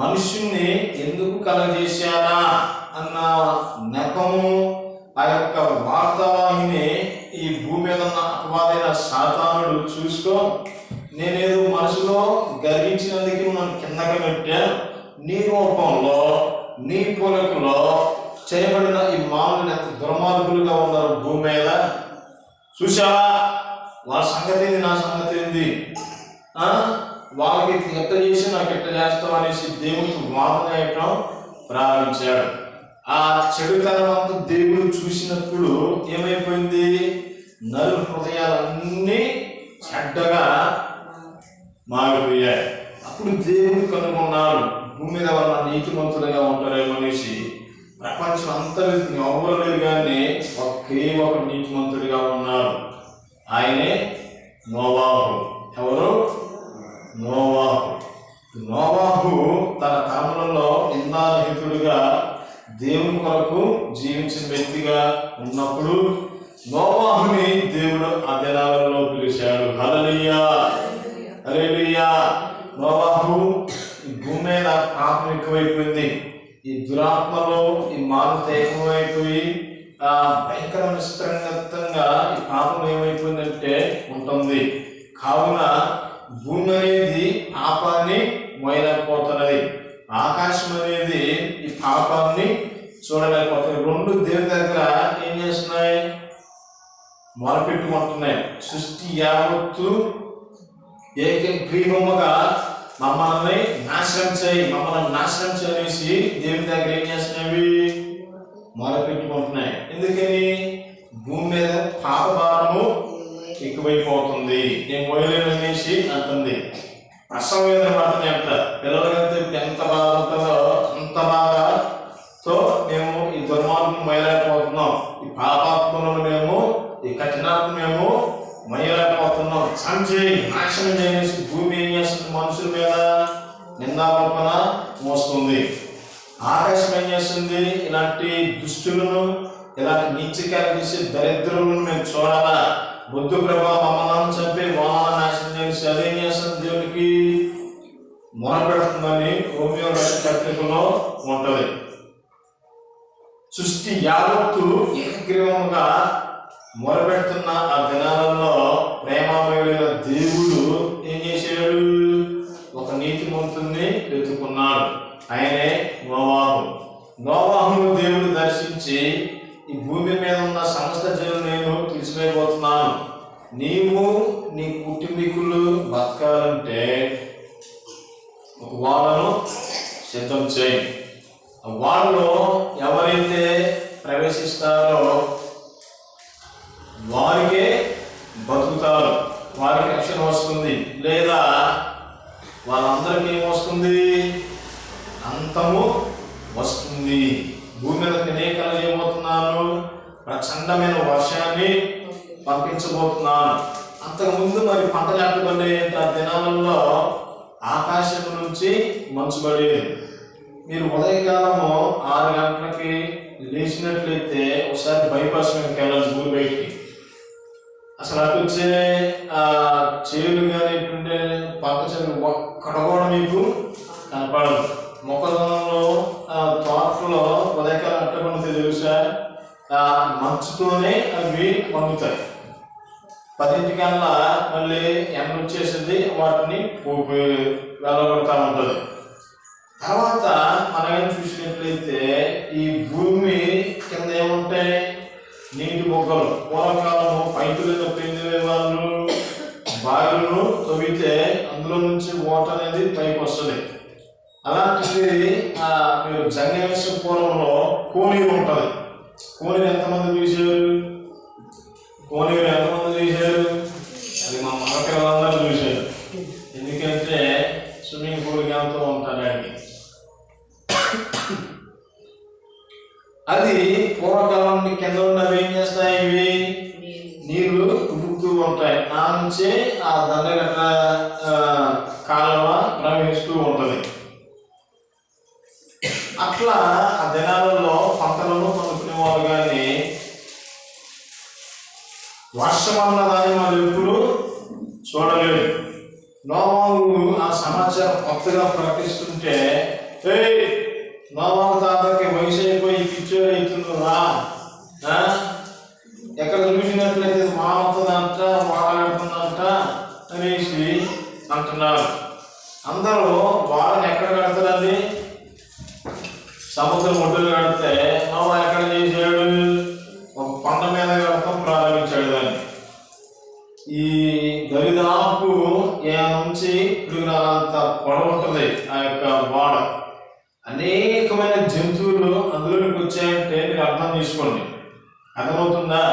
మనుషుల్ని ఎందుకు కలగజేశానా అన్న నెపము ఆ యొక్క వార్తావాహిని ఈ భూమి మీద ఉన్న అపవాదైన సాతానుడు చూసుకో, నేనేదో మనసులో గర్వించినందుకు నన్ను కిందగా పెట్టాను, నీ రూపంలో నీ పోలికలో చేయబడిన ఈ మానవులు ఎంత దుర్మార్గులుగా ఉన్నారు భూమి మీద, చూసావా వాళ్ళ సంగతి ఏంది, నా సంగతి ఏంది, వాళ్ళకి ఎట్ట చేసి నాకు ఎట్ట చేస్తావు అనేసి దేవుడికి వాదన చేయటం ప్రారంభించాడు. ఆ చెడుతనం అంతా దేవుడు చూసినప్పుడు ఏమైపోయింది, నలు హృదయాలన్నీ చెడ్డగా మారిపోయాయి. అప్పుడు దేవుడు కనుగొన్నాడు, భూమి మీద వాళ్ళ నీతిమంతులుగా ఉంటారేమో అనేసి. ప్రపంచం అంతా ఎవరు లేరు కానీ ఒకే ఒక నీతిమంతుడిగా ఉన్నారు, ఆయనే నోవాహు. ఎవరు? నోవాహు. నోవాహు తన తరములలో నిందారహితుడుగా దేవుని కొరకు జీవించిన వ్యక్తిగా ఉన్నప్పుడు నోవాహుని దేవుడు ఆ దినాలలో పిలిచాడు. హల్లెలూయా, హల్లెలూయా. నోవాహు ఈ భూమి మీద పాపం ఎక్కువైపోయింది, ఈ దురాత్మలో ఈ మానవత ఎక్కువైపోయి భయంకర నిస్త్రంగా ఈ పాపం ఏమైపోయిందంటే ఉంటుంది. కావున భూమి అనేది పాపాన్ని మోయలేకపోతున్నది, ఆకాశం అనేది ఈ పాపాన్ని చూడలేకపోతుంది. రెండు దేవుని దగ్గర ఏం చేస్తున్నాయి, మొరపెట్టుకుంటున్నాయి. సృష్టి యావత్తు ఏకగ్రీవముగా మమ్మల్ని నాశనం చేయి, మమ్మల్ని నాశనం చేసి దేవుని దగ్గర ఏం చేస్తున్నాయి, మొరపెట్టుకుంటున్నాయి. ఎందుకని? భూమి మీద పాప భారము ఎక్కువైపోతుంది, నేను మోయలేను అనేసి అంటుంది. ప్రసవ వేదన పడుతున్నాయి అంట. పిల్లలకంటే ఎంత బాధ ఉంటుందో అంత బాధతో మేము ఈ దుర్మార్గం మోయలేకపోతున్నాం, ఈ పాపాత్మలను మేము, ఈ కఠినాత్మ మేము మోయలేకపోతున్నాం. సంచేయి నాశనం చేసి భూమి ఏం చేస్తుంది, మనుషుల మీద నిందారోపణ మోస్తుంది. ఆకాశం ఏం చేస్తుంది, ఇలాంటి దుష్టులను, ఇలాంటి నీచకాలు చేసే దరిద్రులను మేము చూడాలా, బుద్ధు ప్రభా మమ్మల్ని చంపి వాహన నాశనం చేసి అదేం చేస్తుంది, దేవుడికి మొరపెడుతుందని రోమియో పత్రికలో ఉంటది. సృష్టి యావత్తు ఏకగ్రీవముగా మొరపెడుతున్న ఆ దినాలలో ప్రేమమయుడైన దేవుడు ఏం చేశాడు, ఒక నీతిమంతుని ఈ భూమి మీద ఉన్న సమస్త జీవులు నేను తీసివేయబోతున్నాను. నీవు నీ కుటుంబీకులు బతకాలంటే ఒక ఓడను సిద్ధం చేయి. ఆ ఓడలో ఎవరైతే ప్రవేశిస్తారో వారికే బతుకుతారు, వారికి రక్షణ వస్తుంది. లేదా వాళ్ళందరికీ ఏమొస్తుంది? అంతము వస్తుంది. భూమి మీద నేనే కలగబోతున్నాను, ప్రచండమైన వర్షాన్ని పంపించబోతున్నాను. అంతకుముందు మరి పంటలు ఎట్టబడి ఆ దినాలలో ఆకాశం నుంచి మంచు పడేది. మీరు ఉదయకాలము 6 గంటలకి లేచినట్లయితే ఒకసారి బైపాస్ మీదకి వెళ్ళాలి ఊరు బయటికి. అసలు అటు వచ్చే చేలు కానీ పంట చెరువు ఒక్కడ కూడా మీకు కనపడదు. మొక్కజొన్నలో తోటలో ఉదయకాలం అట్టబడితే తెలుసా, మంచుతోనే అవి పండుతాయి. 10 కల్లా మళ్ళీ ఎండ వచ్చేసింది, వాటిని వెళ్ళగొడతా ఉంటుంది. తర్వాత మనం చూసినట్లయితే ఈ భూమి కింద ఏముంటాయి? నీటి మొక్కలు. పూర్వకాలము పైపులు తప్పిందే వాళ్ళు బావిలను తవ్వితే అందులో నుంచి వాటర్ అనేది పైకి వస్తుంది. అలాంటిది మీరు జంగమేశ్వరపురంలో కోనేరు ఉంటుంది. కోనేరు ఎంతమంది చూశారు? కోనేరు ఎంతమంది చూశారు? అది మా మగపిల్లలందరూ చూశారు. ఎందుకంటే స్విమ్మింగ్ పూల్కి వెళ్తూ ఉంటారు ఆడికి. అది పూర్వకాలం కింద ఉన్నవి ఏం చేస్తాయి? ఇవి నీళ్లు ఉడుకుతూ ఉంటాయి. ఆ నుంచే ఆ దండగట్ట కాలువ ప్రవహిస్తూ ఉంటుంది. అట్లా ఆ దినాలలో పంటలను పండుకునేవారు. కానీ వర్షం అన్నదాన్ని మనం ఎప్పుడు చూడలేదు. నోవాహు ఆ సమాచారం కొత్తగా ప్రకటిస్తుంటే, నోవాహు తాతకి వయసు అయిపోయి పిచ్చోడు అవుతుందా, ఎక్కడ చూసినట్లయితే మారుతుందంట, వాడగడుతుందంట అనేసి అంటున్నారు. అందరూ వాళ్ళని ఎక్కడ కడతారండి? సముద్రం ఒడ్డులు కడితే నోవా ఎక్కడ చేశాడు? ఒక కొండ మీద కడతాం ప్రారంభించాడు దాన్ని. ఈ దరిదాపు నుంచి పిడుగురాలంత పొడవు ఉంటుంది ఆ యొక్క వాడ. అనేకమైన జంతువులు అందులోకి వచ్చాయంటే మీరు అర్థం చేసుకోండి. అర్థమవుతుందా?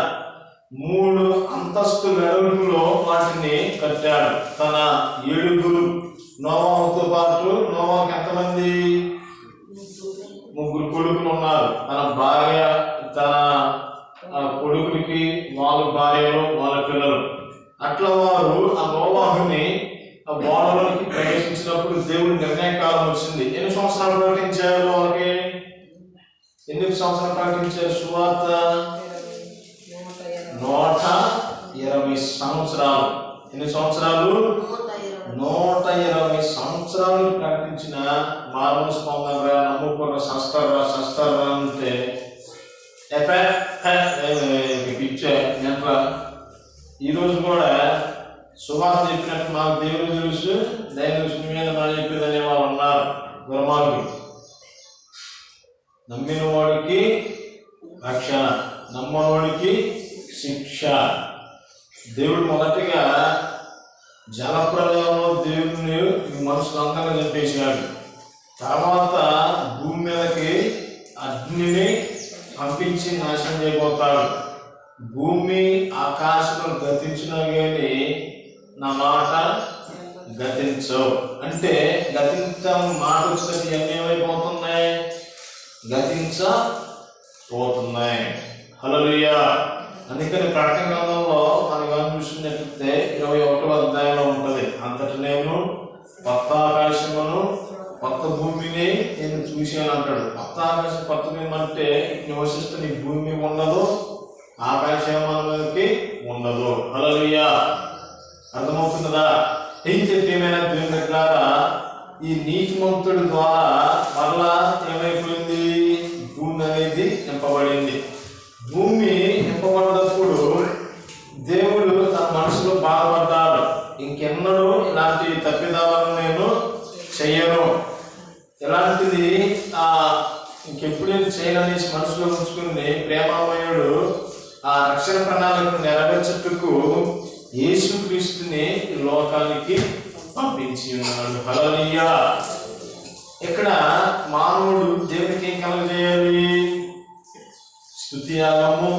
3 అంతస్తు వెడల్పులో వాటిని కట్టాడు. తన 7 నోవాహుతో పాటు నోవాహుకి ఎంతమంది? 3 కొడుకులు ఉన్నారు. తన భార్య, తన కొడుకులకి వాళ్ళ భార్యలు, వాళ్ళ పిల్లలు. అట్లా వారు ఆ నోవాహుని ఆ ఓడలోకి ప్రవేశించినప్పుడు దేవుడి నిర్ణయకాలం వచ్చింది. ఎన్ని సంవత్సరాలు ప్రకటించారు వాళ్ళకి? ఎన్ని సంవత్సరాలు ప్రకటించారు సువార్త? 120 సంవత్సరాలు. ఎన్ని సంవత్సరాలు? 120 సంవత్సరాలు ప్రకటించిన మానవ స్పందనగా నమ్ముకున్న సస్తారా అంటే ఈరోజు కూడా సువార్త చెప్పినట్టు మాకు దేవుడు తెలుసు, దైవ దృష్టి మీద మనం చెప్పేది అనే వాళ్ళు ఉన్నారు. దుర్మార్గులు. నమ్మిన వాడికి రక్షణ, నమ్మవాడికి శిక్ష. దేవుడు మొదటిగా జలప్రలయంలో దేవుడిని మనుషులందరూ చంపేశాడు. తర్వాత భూమి మీదకి అగ్నిని పంపించి నాశనం చేయబోతాడు. భూమి ఆకాశం గతించినా కానీ నా మాట గతించవు. అంటే గతించడం మాట వచ్చినట్టు ఇవన్నీ ఏమైపోతున్నాయి? గతించబోతున్నాయి. హల్లెలూయా. అందుకని ప్రకటన గ్రంథంలో మనం కానీ చూసినట్లయితే 21వ అధ్యాయంలో ఉంటుంది. అంతటి నేను కొత్త ఆకాశమును కొత్త భూమిని నేను చూశాను అంటాడు. కొత్త ఆకాశం కొత్త భూమి అంటే నివసిస్తే నీ భూమి ఉండదు, ఆకాశం మనకి ఉండదు. హల్లెలూయా. అర్థమవుతుందా? ఏం చెప్పేమైనా దేవుని ద్వారా ఈ నీతిమంతుడి ద్వారా మరలా ఏమైపోయింది? భూమి అనేది నింపబడింది. భూమి నింపబడినప్పుడు దేవుడు తన మనసులో బాధపడ్డాడు. ఇంకెన్నడూ ఇలాంటి తప్పిదాలను నేను చెయ్యను, ఇలాంటిది ఇంకెప్పుడు నేను చేయాలనేసి మనసులో ఉంచుకుని ప్రేమామయుడు ఆ రక్షణ ప్రణాళికను నెరవేర్చుటకు యేసుక్రీస్తుని ఈ లోకానికి పంపించి ఉన్నాడు. హల్లెలూయా. ఇక్కడ మానవుడు దేవునికి ఏం కలుగజేయాలి? స్తుతియాగము,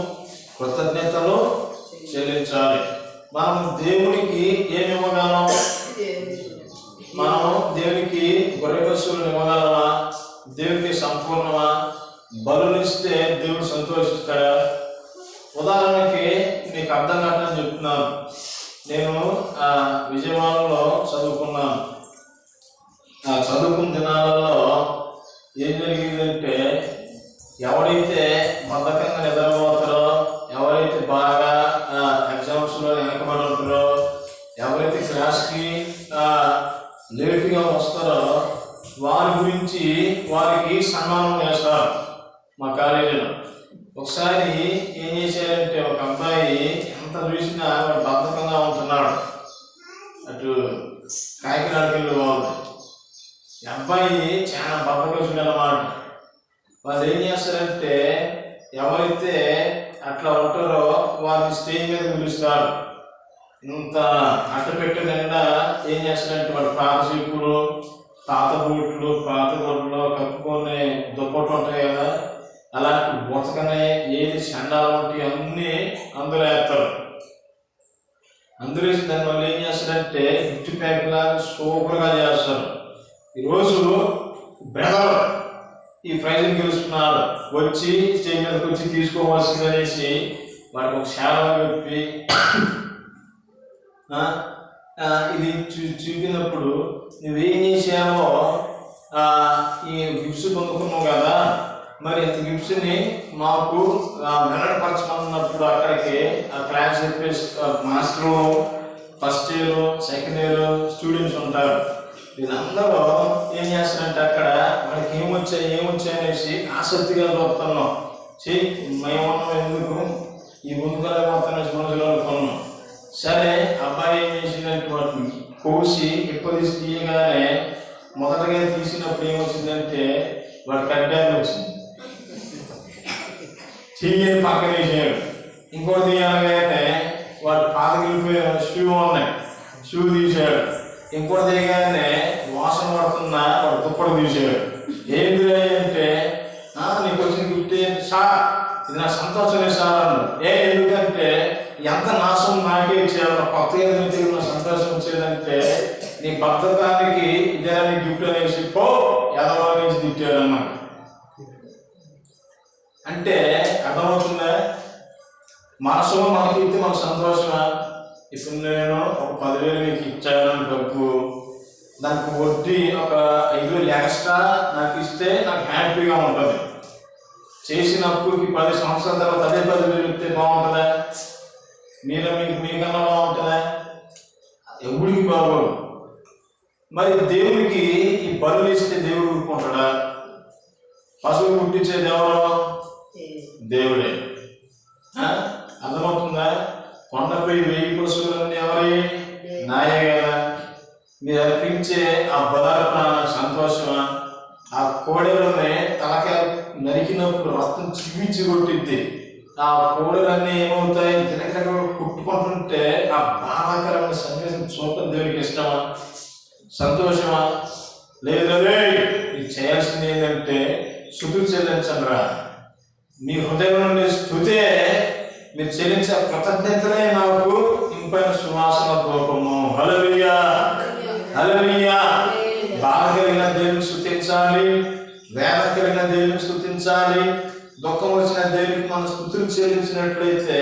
కృతజ్ఞతలు చెల్లించాలి. మనం దేవునికి ఏమి ఇవ్వగలం? మనం దేవునికి గొర్రె పశువులను ఇవ్వగలమా? దేవునికి సంపూర్ణమా? బలునిస్తే దేవుడు సంతోషిస్తాడా? ఉదాహరణకి మీకు అర్థం కాదని చెప్తున్నాను. నేను విజయవాడలో చదువుకున్నాను. ఆ చదువుకున్న దినాలలో ఏం జరిగిందంటే, ఎవరైతే బద్ధకంగా నిద్రపోతారో, ఎవరైతే బాగా ఎగ్జామ్స్లో వెనకబడి ఉంటారో, ఎవరైతే క్లాస్కి లేటుగా వస్తారో వారి గురించి వారికి సన్మానం చేస్తారు మా కాలేజీలో. ఒకసారి ఏం చేశారంటే, ఒక అబ్బాయి ఎంత చూసినా వాడు బద్ధకంగా ఉంటున్నాడు. అటు కాకినాడకి వెళ్ళి బాగుంది. ఈ అబ్బాయి చాలా బద్ధకస్తుడు అన్నమాట. వాళ్ళు ఏం చేస్తారంటే, ఎవరైతే అట్లా ఉంటారో వారిని స్టేజ్ మీద పిలుస్తారు. ఇంత అట్టపెట్టు నిండా ఏం చేస్తారంటే, వాడు పాత చీపులు, పాత బూట్లు, పాత గొడ్లు కప్పుకొని దుప్పట్లు ఉంటాయి కదా, అలాంటి బొతకనే ఏది చండాలు ఉంటాయి అన్నీ అందులో వేస్తారు. అందులో దాని వల్ల ఏం చేస్తారంటే గిఫ్ట్ ప్యాక్ లాగా సూపర్గా చేస్తారు. ఈరోజు బ్రదర్ ఈ ప్రైజ్ని గెలుస్తున్నారు, వచ్చి స్టేజ్ మీదకి వచ్చి తీసుకోవాల్సింది అనేసి వాడికి ఒక శాలం చెప్పి ఇది చూపినప్పుడు నువ్వేం చేసావో ఈ గిఫ్ట్స్ పొందుకున్నావు కదా, మరి ఇంత గిఫ్ట్స్ని మాకు వెల్లడిపరచమన్నప్పుడు అక్కడికి ఆ క్లాస్ చెప్పే master, first year, second year students ఉంటారు. వీళ్ళందరూ ఏం చేస్తారంటే అక్కడ మనకి ఏమొచ్చాయి అనేసి ఆసక్తిగా చూస్తున్నాం. మేమన్నాం ఎందుకు ఈ ముందుకలేకపోతున్న మనసులో అనుకున్నాం. సరే అబ్బాయి ఏం చేసిందంటే వాటిని కోసి ఎప్పుడు తీయగానే మొదటగా తీసినప్పుడు ఏమొచ్చిందంటే వాడు కడ్డాన్ని వచ్చింది, చెయ్యని పక్కన వేసాడు. ఇంకోటి తీయగానే వాడు పాతగిలిపోయిన షూ ఉన్నాయి, షూ తీశాడు. ఇంకోటి తీయగానే వాసన పడుతున్నా వాడు దుప్పటి తీసాడు. ఏంటి అంటే నీకు వచ్చిన గిఫ్ట్ ఏంటి సార్, ఇది నా సంతోషమే సార్ అన్నాడు. ఎందుకంటే ఎంత నాశనం నాకే ఇచ్చేయాలి, కొత్త ఏదైనా తిరిగిన సంతోషం వచ్చేదంటే నీ బద్ధకానికి ఇదే నీ గిఫ్ట్ అనేసి పో ఎదవా నుంచి తిట్టాడు అన్నమాట. అంటే అర్థమవుతుందా? మనసులో మనకి ఇస్తే మనకు సంతోషమా? ఇప్పుడు నేను ఒక 10,000 మీకు ఇచ్చాను డబ్బు, దానికి వడ్డీ ఒక 5,000 ఎక్స్ట్రా నాకు ఇస్తే నాకు హ్యాపీగా ఉంటుంది. చేసిన అప్పుకి 10 సంవత్సరాల తర్వాత అదే 10,000 ఇస్తే బాగుంటుందా? మీకన్నా బాగుంటుందా? ఎవరికి బాగోదు. మరి దేవుడికి ఈ బలులు ఇస్తే దేవుడు ఊరుకుంటాడా? పశువు పుట్టించేది ఎవరో? దేవుడే. అర్థమవుతుందా? కొండపై 1000 పశువులన్నీ ఎవరి? నాయే కదా. మీరు అర్పించే ఆ బలార్పణ సంతోషమా? ఆ కోడెలని తలకాయ నరికినప్పుడు రక్తం చివిచి కొట్టిద్ది. ఆ కోడలన్నీ ఏమవుతాయి? దినకర కుట్టుకుంటుంటే ఆ బాధాకరమైన సన్నివేశం చూడటం దేవునికి ఇష్టమా? సంతోషమా? లేదరే మీరు చేయాల్సింది ఏంటంటే స్తుతులు చెల్లించండి రా. మీ హృదయం నుండి స్తుతే మీరు చెల్లించే కృతజ్ఞతలే నాకు ఇంపైన సువాసన రూపము. హల్లెలూయా, హల్లెలూయా. బాధ కలిగిన దేవుని స్తుతించాలి, వేదన కలిగిన దేవుని స్తుతించాలి. దుఃఖం వచ్చిన దేవునికి మనం స్తుతులు చెల్లించినట్లయితే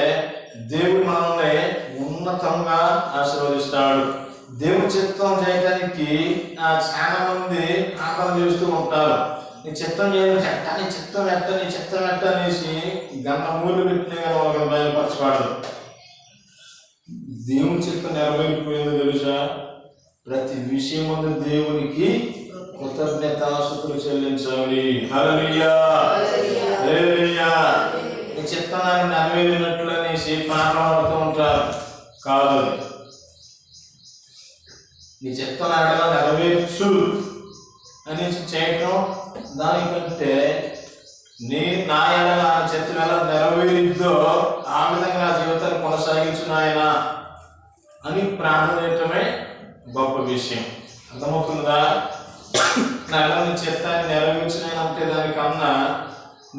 దేవుడు మనల్ని ఉన్నతంగా ఆశీర్వదిస్తాడు. దేవుని చిత్తం చేయడానికి చాలా మంది ప్రార్థన చేస్తూ ఉంటారు. నీ చిత్తం చేయాలంటే ఎట్ట, నీ చిత్తం ఎట్ట, నీ చిత్తం ఎట్ట అనేసి గంట మూలు పెట్టినా కానీ వాళ్ళకి బయలుపరచబడదు. దేవుని చిత్తం నెరవేరిపోయిందో తెలుసా? ప్రతి విషయం ముందు దేవునికి కృతజ్ఞతాస్తుతులు చెల్లించాలి. హల్లెలూయా, హల్లెలూయా. నీ చిత్తాన్ని నెరవేరినట్లు అనేసి మాట్లాడుతూ ఉంటారు. కాదు, నీ చిత్తం ఎడలా నెరవేర్చు అనేసి చేయటం దానికంటే నా ఎడల నా చిత్తం ఎలా నెరవేరిద్దో ఆ విధంగా నా జీవితాన్ని కొనసాగించు నాయన అని ప్రార్థన చేయటమే గొప్ప విషయం. అర్థమవుతుందా? నా చిత్తాన్ని నెరవేర్చినంటే దానికన్నా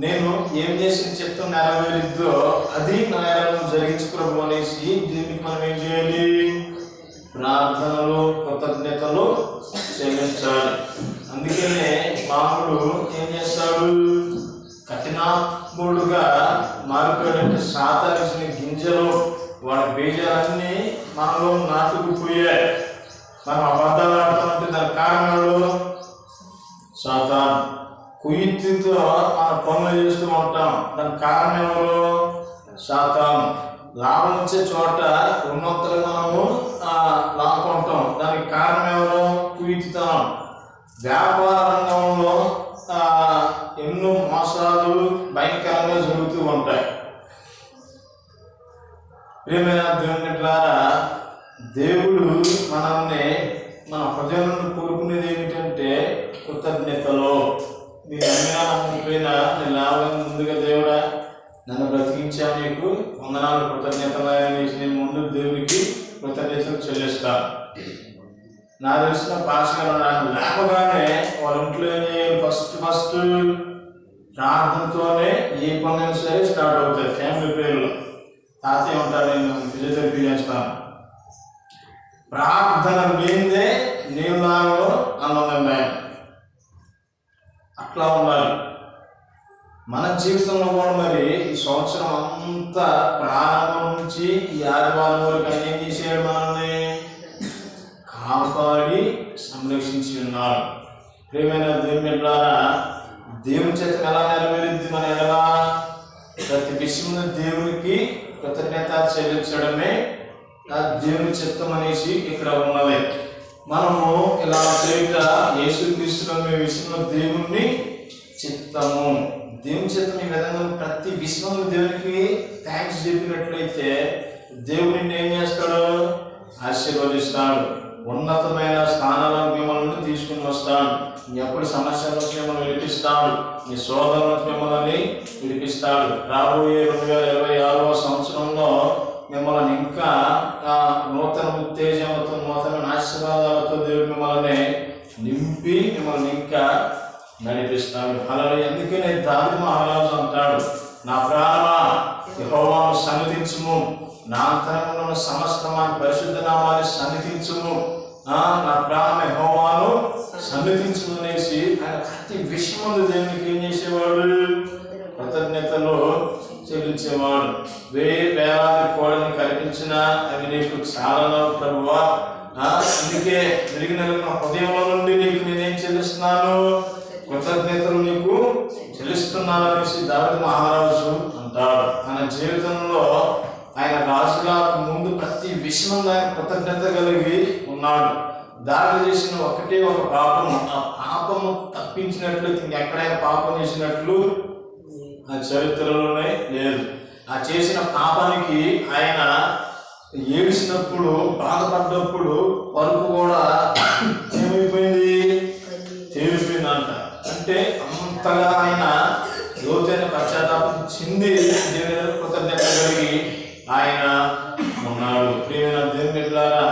నేను ఏం చేసిన చిత్తం నెరవేరిద్దో అది నా ఎడలను జరిగించు ప్రభు అనేసి దీనికి మనం ఏం చేయాలి? ప్రార్థనలు కృతజ్ఞతలు చెల్లించాలి. అందుకనే మానవుడు ఏం చేస్తాడు? కఠినాత్ముడుగా మారిపోయాడంటే సాతానిసిన గింజలు వాడి బీజాలన్నీ మనలో నాటుకుపోయాయి. మనం అబద్ధాలు ఆడుతామంటే దానికి కారణాలు సాతాన్. కుయుక్తితో మన పనులు చేస్తూ ఉంటాం, దానికి కారణం ఎవరు? సాతాన్. లాభం వచ్చే చోట ఉన్నంతలో మనము లాక్కుంటాం, దానికి కారణం ఎవరు? కుయుక్తితనం. వ్యాపార రంగంలో ఎన్నో మోసాలు భయంకరంగా జరుగుతూ ఉంటాయి. ప్రియమైన దేవుని ద్వారా దేవుడు మనల్ని మన హృదయంలో కోరుకునేది ఏమిటంటే కృతజ్ఞతలో. మీరు అన్నా నమ్మకపోయినా నేను లాభం ముందుగా దేవుడా నన్ను బ్రతికించా, నీకు వందనాలు కృతజ్ఞతలు అనేసి నేను ముందు దేవునికి కృతజ్ఞతలు చెల్లిస్తాను. నా తెలిసిన పాస్టర్ నాకు లేపగానే వాళ్ళ ఇంట్లో ఏం చేయాలి? ఫస్ట్ ప్రార్థనతోనే ఏ పనులైనా సరే స్టార్ట్ అవుతాయి. ఫ్యామిలీ పేర్లు తాతయ్య ఉంటాడు, నేను ఫిజియోథెరపీ చేస్తాను. ప్రార్థన లేనిదే నీళ్ళు నాలో అన్నదండి. అట్లా ఉండాలి మన జీవితంలో కూడా. మరి ఈ సంవత్సరం అంతా ప్రారంభం నుంచి ఈ ఆదివారం వరకు ఆయన ఏం చేసాడు? మనల్ని కాపాడి సంరక్షించి ఉన్నారు. ప్రియమైన దేవుని ద్వారా దేవుని చేత ఎలా నెరవేరింది? మన ఎలా ప్రతి విషయంలో దేవునికి కృతజ్ఞత చెల్లించడమే దేవుని చిత్తం అనేసి ఇక్కడ ఉన్నది. మనము ఇలా చేయక యేసుక్రీస్తున్న విషయంలో దేవుని చిత్తము, దేవుని చిత్తం ఈ విధంగా ప్రతి విషయంలో దేవునికి థ్యాంక్స్ చెప్పినట్లయితే దేవుడిని ఏం చేస్తాడు? ఆశీర్వదిస్తాడు. ఉన్నతమైన స్థానాలను మిమ్మల్ని తీసుకుని వస్తాడు. ఎప్పుడు సమస్యల నుంచి మిమ్మల్ని విడిపిస్తాడు. మీ సోదరుల నుంచి మిమ్మల్ని విడిపిస్తాడు. రాబోయే 2026వ సంవత్సరంలో మిమ్మల్ని ఇంకా నూతన ఉత్తేజంతో నూతన ఆశీర్వాదాలతో దేవుడు మిమ్మల్ని నింపి మిమ్మల్ని ఇంకా నడిపిస్తాడు. అలా ఎందుకనే దావీదు మహారాజు అంటాడు, నా ప్రాణమా యెహోవాను సన్నిధించుము, నా అంతరంగంలో సమస్తమాని పరిశుద్ధ నామాన్ని సన్నిధించుము, నా ప్రాణం యెహోవాను సన్నిధించుము అనేసి ఆయన ప్రతి విషయంలో దేవునికి ఏం చేసేవాడు? కృతజ్ఞతలు చెల్లించేవాడు. వేలాది కోడని కల్పించిన అవి నీకు చాలా ప్రభువా, అందుకే తిరిగి నా హృదయంలో నుండి నీకు నేనేం చెల్లిస్తున్నాను? కృతజ్ఞతలు నీకు చెల్లిస్తున్నాను అనేసి దావీదు మహారాజు అంటాడు. తన జీవితంలో ఆయన రాజుగా ముందు ప్రతి విషయంలో ఆయన కృతజ్ఞత కలిగి ఉన్నాడు. దావీదు చేసిన ఒకటే ఒక పాపము, ఆ పాపము తప్పించినట్లు ఇంకెక్కడైనా పాపం చేసినట్లు ఆ చరిత్రలోనే లేదు. ఆ చేసిన పాపానికి ఆయన ఏడిసినప్పుడు బాధపడ్డప్పుడు పరుపు కూడా ఏమైపోయింది? తేలిపోయిందంట. అంటే అంతగా ఆయన లోతైన పశ్చాత్తాపం చెంది దేవుని కృతజ్ఞత కలిగి ఆయన ఉన్నాడు. ప్రియమైన దేవుని బిడ్డలారా,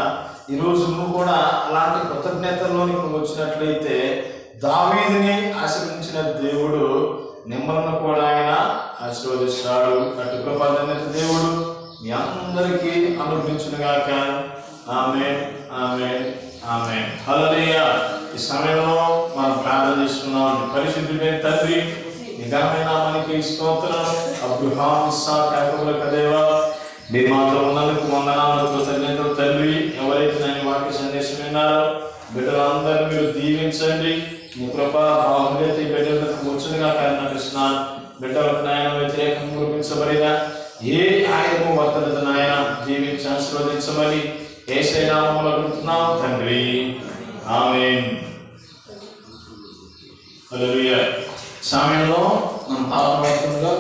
ఈరోజు నువ్వు కూడా అలాంటి కృతజ్ఞతల్లోనికి నువ్వు వచ్చినట్లయితే దావీదుని ఆశీర్వదించిన దేవుడు నిమ్మలను కూడా ఆయన ఆశీర్వదిస్తాడు. అటు కృపా దేవుడు మీ అందరికీ అనుగ్రహించునుగాక. ఆమేన్, ఆమేన్, ఆమేన్. హల్లెలూయా. ఈ సమయంలో మనం ప్రార్థన చేస్తున్నాం. పరిశుద్ధుడైన తండ్రి, నీ ఘనమైన నామానికి స్తోత్రం. అబ్రహాము ఇస్సాకు యాకోబుల దేవా, మీరు మాతో ఉన్నందుకు వందనాలు కృతజ్ఞతలు తండ్రి. ఎవరైతే నేను వాక్య సందేశం విన్నారో బిడ్డలందరూ మీరు దీవించండి. మీ కృప బాహుల్యత బిడ్డలకు వచ్చునుగా నటిస్తున్నాను. బిడ్డలకు నాయన వ్యతిరేకం కురిపించబడిన ఏ ఆయనకు వర్తనత నాయన జీవించి ఆశీర్వదించమని యేసయ్య నామములో అడుగుతున్నాం తండ్రి. ఆమేన్. హల్లెలూయా. సమయంలో మనం పాల్గొంటుగా